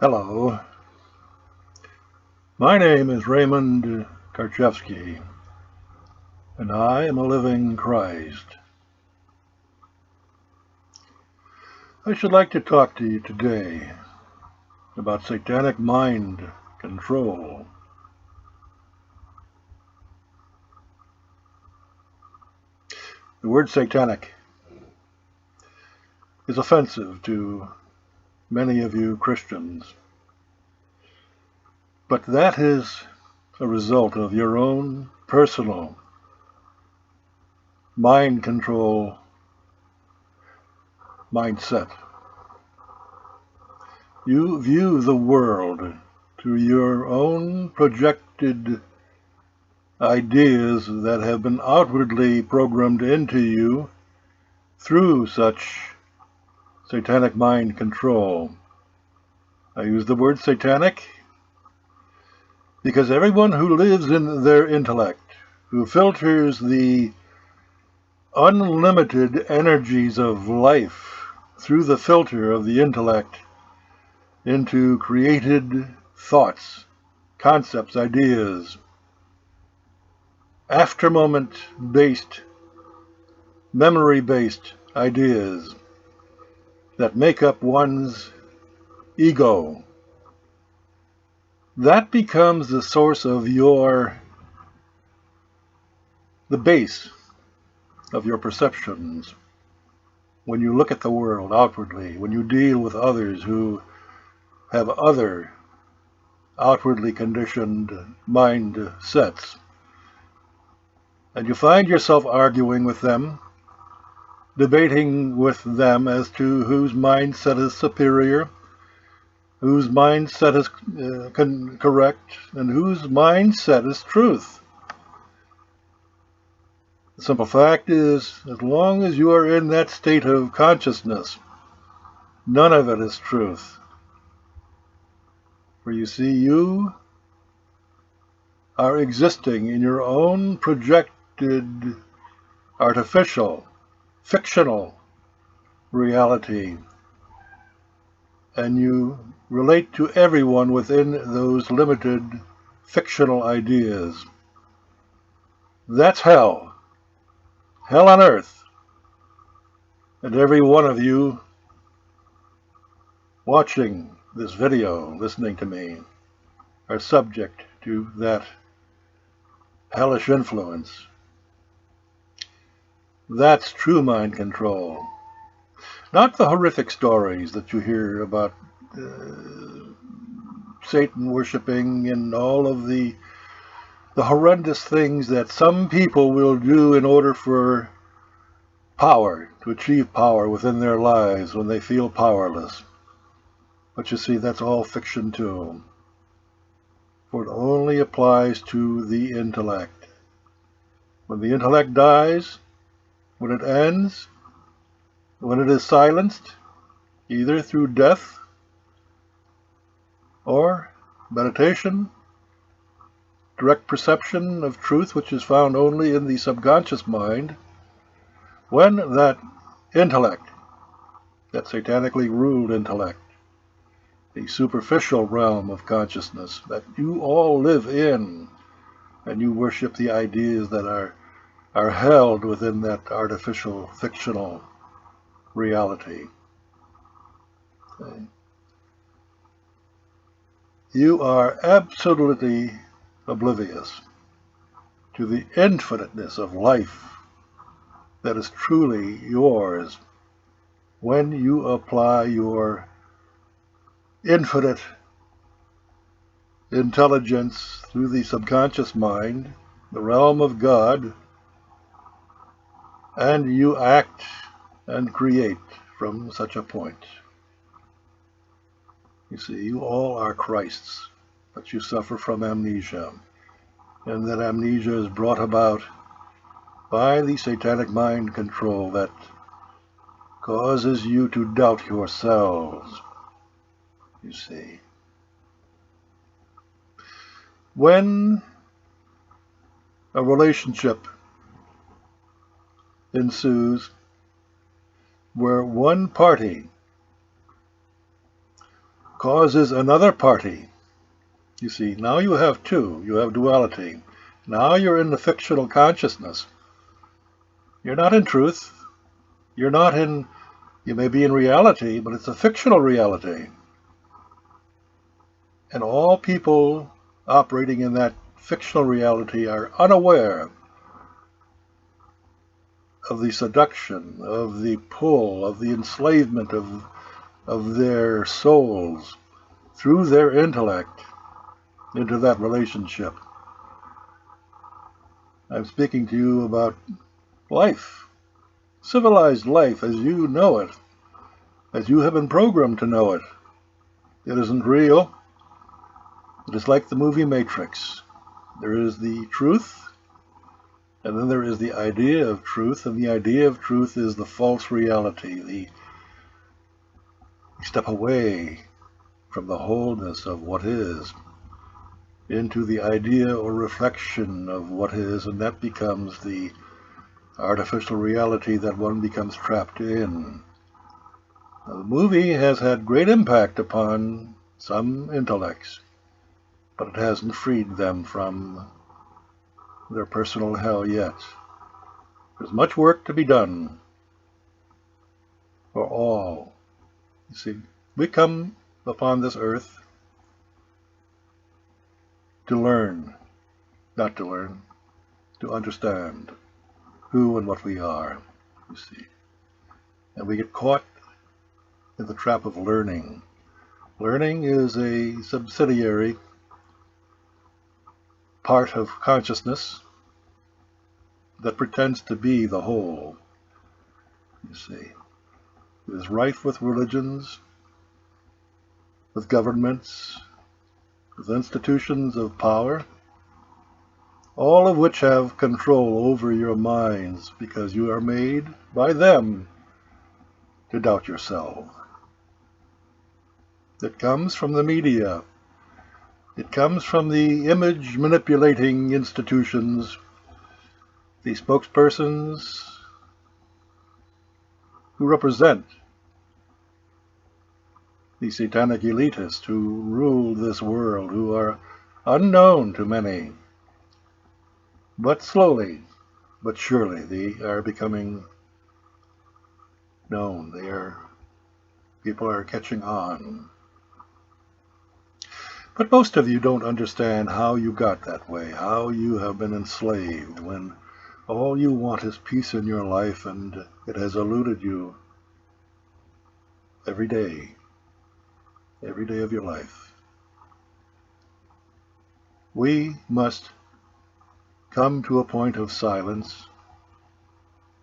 Hello, my name is Raymond Karchevsky, and I am a living Christ. I should like to talk to you today about satanic mind control. The word satanic is offensive to many of you Christians, but that is a result of your own personal mind control mindset. You view the world through your own projected ideas that have been outwardly programmed into you through such satanic mind control. I use the word satanic because everyone who lives in their intellect, who filters the unlimited energies of life through the filter of the intellect into created thoughts, concepts, ideas, after-moment-based, memory-based ideas that make up one's ego, that becomes the source of the base of your perceptions. When you look at the world outwardly, when you deal with others who have other outwardly conditioned mind sets, and you find yourself arguing with them, debating with them as to whose mindset is superior, whose mindset is correct, and whose mindset is truth. The simple fact is, as long as you are in that state of consciousness, none of it is truth. For you see, you are existing in your own projected, artificial, fictional reality, and you relate to everyone within those limited fictional ideas. That's hell. Hell on earth. And every one of you watching this video, listening to me, are subject to that hellish influence. That's true mind control. Not the horrific stories that you hear about Satan worshiping and all of the horrendous things that some people will do in order for power, to achieve power within their lives when they feel powerless. But you see, that's all fiction too. For it only applies to the intellect. When the intellect dies, when it ends, when it is silenced, either through death or meditation, direct perception of truth, which is found only in the subconscious mind, when that intellect, that satanically ruled intellect, the superficial realm of consciousness that you all live in, and you worship the ideas that are held within that artificial, fictional reality. Okay. You are absolutely oblivious to the infiniteness of life that is truly yours when you apply your infinite intelligence through the subconscious mind, the realm of God, and you act and create from such a point. You see, you all are Christs, but you suffer from amnesia, and that amnesia is brought about by the satanic mind control that causes you to doubt yourselves, you see. When a relationship ensues where one party causes another party. You see, now you have two. You have duality. Now you're in the fictional consciousness. You're not in truth. You're not in, you may be in reality, but it's a fictional reality. And all people operating in that fictional reality are unaware of the seduction, of the pull, of the enslavement of their souls through their intellect into that relationship. I'm speaking to you about life, civilized life as you know it, as you have been programmed to know it. It isn't real. It is like the movie Matrix. There is the truth, and then there is the idea of truth, and the idea of truth is the false reality, the step away from the wholeness of what is into the idea or reflection of what is, and that becomes the artificial reality that one becomes trapped in. Now, the movie has had great impact upon some intellects, but it hasn't freed them from their personal hell yet. There's much work to be done for all. You see, we come upon this earth to learn, not to learn, to understand who and what we are, you see. And we get caught in the trap of learning. Learning is a subsidiary part of consciousness that pretends to be the whole, you see. It is rife with religions, with governments, with institutions of power, all of which have control over your minds because you are made by them to doubt yourself. It comes from the media. It comes from the image manipulating institutions, the spokespersons who represent the satanic elitists who rule this world, who are unknown to many. But slowly, but surely, they are becoming known. People are catching on. But most of you don't understand how you got that way, how you have been enslaved when all you want is peace in your life and it has eluded you every day of your life. We must come to a point of silence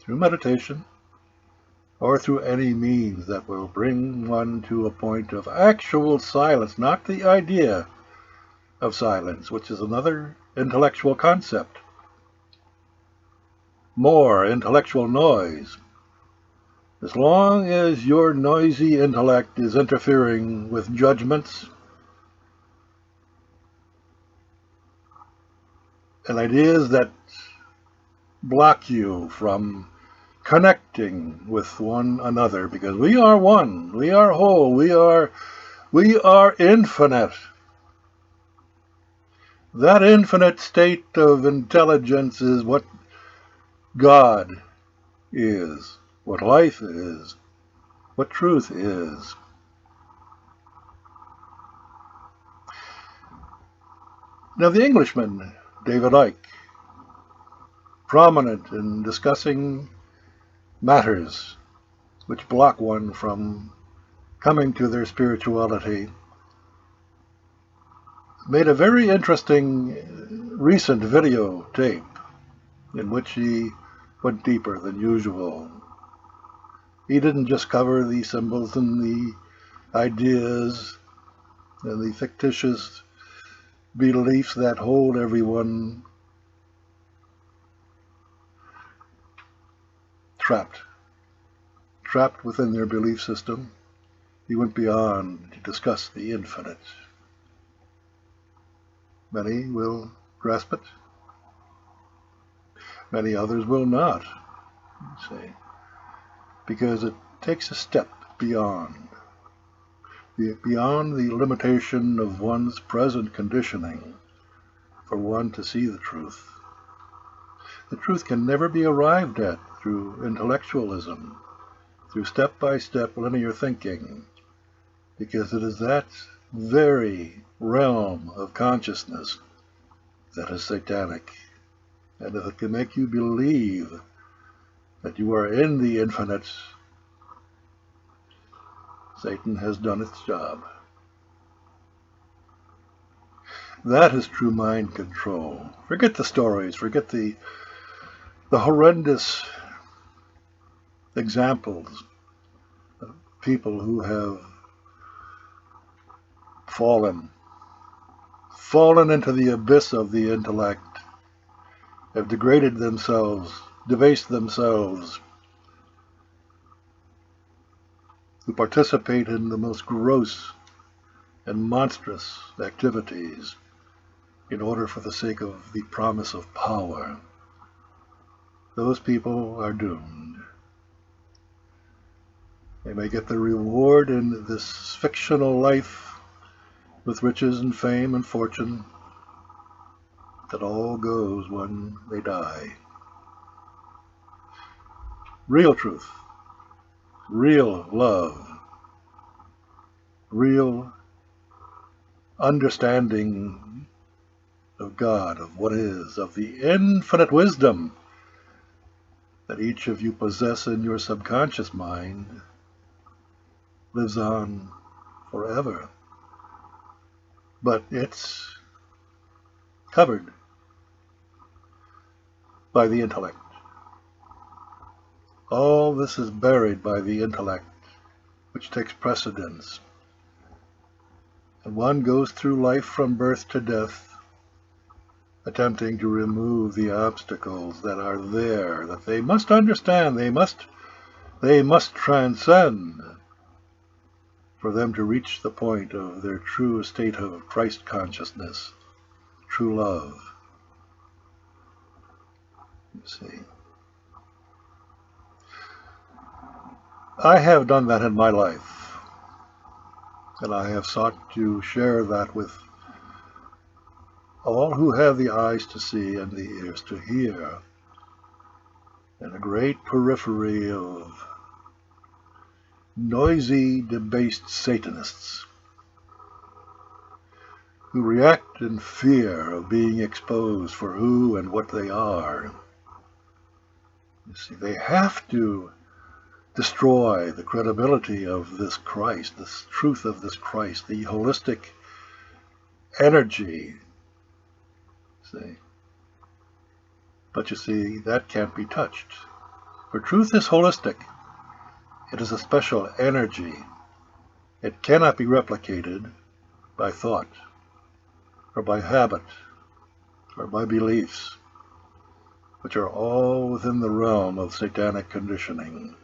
through meditation or through any means that will bring one to a point of actual silence, not the idea of silence, which is another intellectual concept. More intellectual noise. As long as your noisy intellect is interfering with judgments and ideas that block you from connecting with one another, because we are one, we are whole, we are infinite. That infinite state of intelligence is what God is, what life is, what truth is. Now, the Englishman, David Icke, prominent in discussing matters which block one from coming to their spirituality, made a very interesting recent videotape in which he went deeper than usual. He didn't just cover the symbols and the ideas and the fictitious beliefs that hold everyone trapped within their belief system. He went beyond to discuss the infinite. Many will grasp it. Many others will not, say, because it takes a step beyond. beyond the limitation of one's present conditioning for one to see the truth. The truth can never be arrived at through intellectualism, through step-by-step linear thinking, because it is that very realm of consciousness that is satanic. And if it can make you believe that you are in the infinite, Satan has done its job. That is true mind control. Forget the stories, forget the horrendous examples of people who have fallen into the abyss of the intellect, have degraded themselves, debased themselves, who participate in the most gross and monstrous activities in order for the sake of the promise of power. Those people are doomed. They may get the reward in this fictional life with riches and fame and fortune. That all goes when they die. Real truth, real love, real understanding of God, of what is, of the infinite wisdom that each of you possess in your subconscious mind, lives on forever. But it's covered by the intellect. All this is buried by the intellect, which takes precedence. And one goes through life from birth to death, attempting to remove the obstacles that are there, that they must understand, they must transcend for them to reach the point of their true state of Christ consciousness, true love. You see, I have done that in my life, and I have sought to share that with all who have the eyes to see and the ears to hear, in a great periphery of noisy, debased Satanists who react in fear of being exposed for who and what they are. You see, they have to destroy the credibility of this Christ, this truth of this Christ, the holistic energy. See? But you see, that can't be touched. For truth is holistic. It is a special energy. It cannot be replicated by thought, or by habit, or by beliefs, which are all within the realm of satanic conditioning.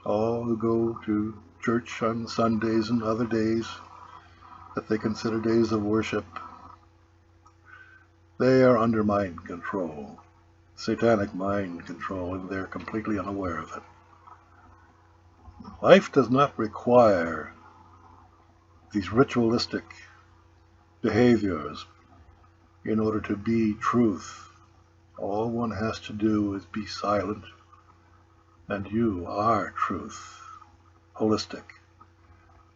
All who go to church on Sundays and other days that they consider days of worship, they are under mind control, satanic mind control, and they're completely unaware of it. Life does not require these ritualistic behaviors in order to be truth. All one has to do is be silent, and you are truth, holistic,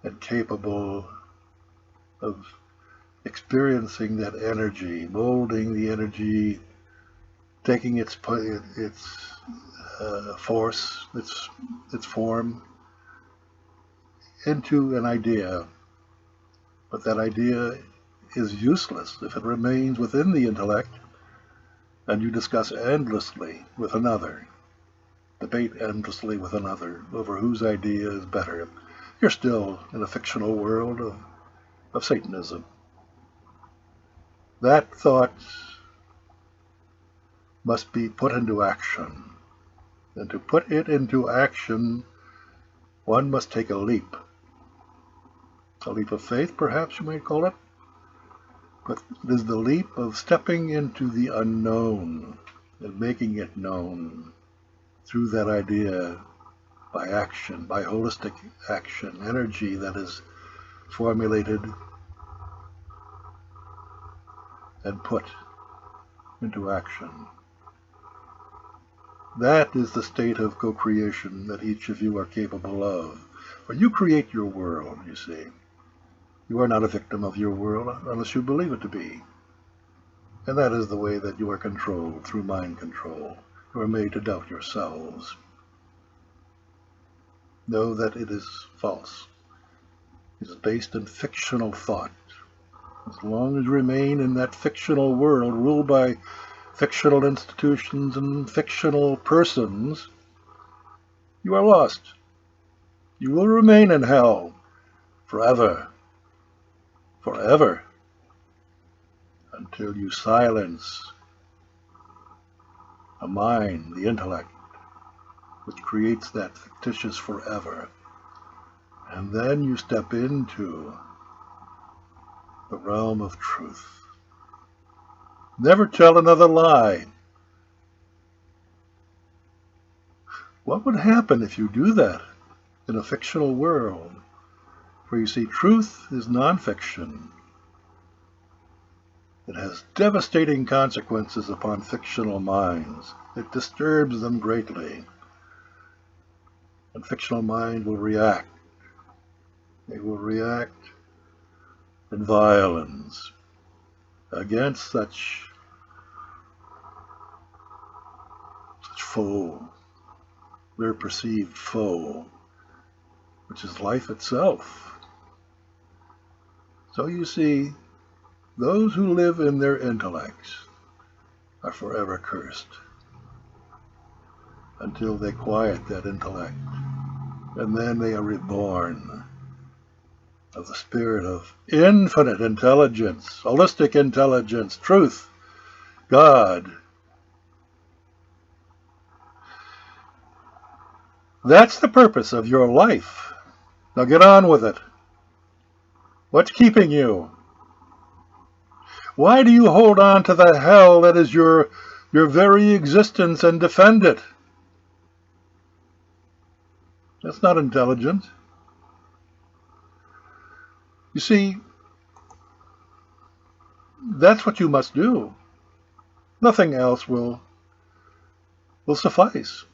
and capable of experiencing that energy, molding the energy, taking its force, its form, into an idea. But that idea is useless if it remains within the intellect and you discuss endlessly with another, debate endlessly with another over whose idea is better. You're still in a fictional world of Satanism. That thought must be put into action. And to put it into action, one must take a leap. A leap of faith, perhaps you might call it. But it is the leap of stepping into the unknown and making it known through that idea by action, by holistic action, energy that is formulated and put into action. That is the state of co-creation that each of you are capable of. For you create your world, you see. You are not a victim of your world unless you believe it to be. And that is the way that you are controlled, through mind control. You are made to doubt yourselves. Know that it is false. It is based in fictional thought. As long as you remain in that fictional world ruled by fictional institutions and fictional persons, you are lost. You will remain in hell forever, forever, until you silence a mind, the intellect, which creates that fictitious forever. And then you step into the realm of truth. Never tell another lie. What would happen if you do that in a fictional world? For you see, truth is nonfiction. It has devastating consequences upon fictional minds. It disturbs them greatly. And fictional mind will react. They will react in violence against such foe, their perceived foe, which is life itself. So you see, those who live in their intellects are forever cursed until they quiet that intellect, and then they are reborn of the spirit of infinite intelligence, holistic intelligence, truth, God. That's the purpose of your life. Now get on with it. What's keeping you? Why do you hold on to the hell that is your very existence and defend it? That's not intelligent. You see, that's what you must do. Nothing else will suffice.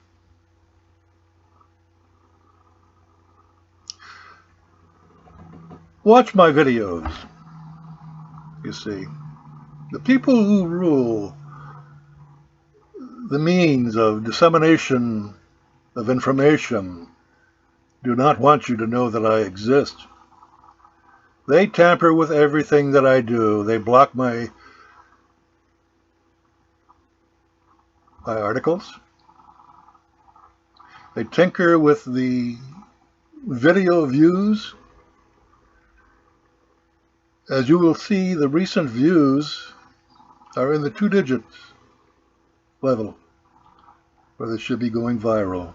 Watch my videos. You see, the people who rule the means of dissemination of information do not want you to know that I exist. They tamper with everything that I do. They block my articles. They tinker with the video views. As you will see, the recent views are in the 2-digit level, where they should be going viral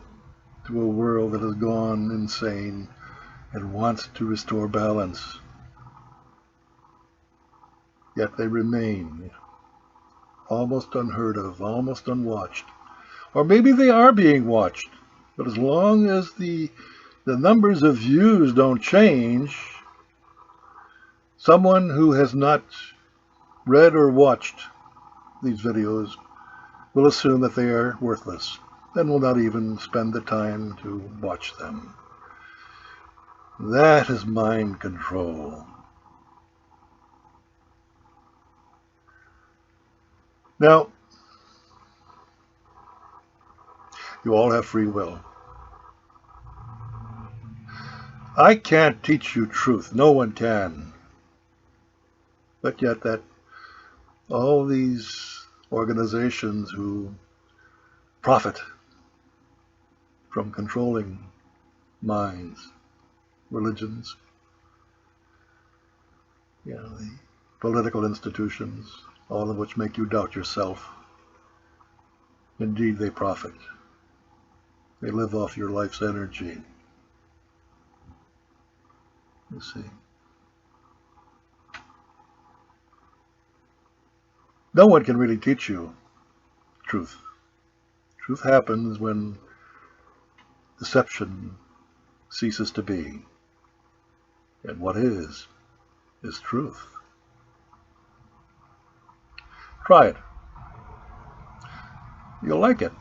to a world that has gone insane and wants to restore balance. Yet they remain almost unheard of, almost unwatched. Or maybe they are being watched, but as long as the numbers of views don't change, someone who has not read or watched these videos will assume that they are worthless and will not even spend the time to watch them. That is mind control. Now, you all have free will. I can't teach you truth. No one can. But yet that all these organizations who profit from controlling minds, religions, the political institutions, all of which make you doubt yourself. Indeed, they profit. They live off your life's energy. You see. No one can really teach you truth. Truth happens when deception ceases to be, and what is truth. Try it. You'll like it.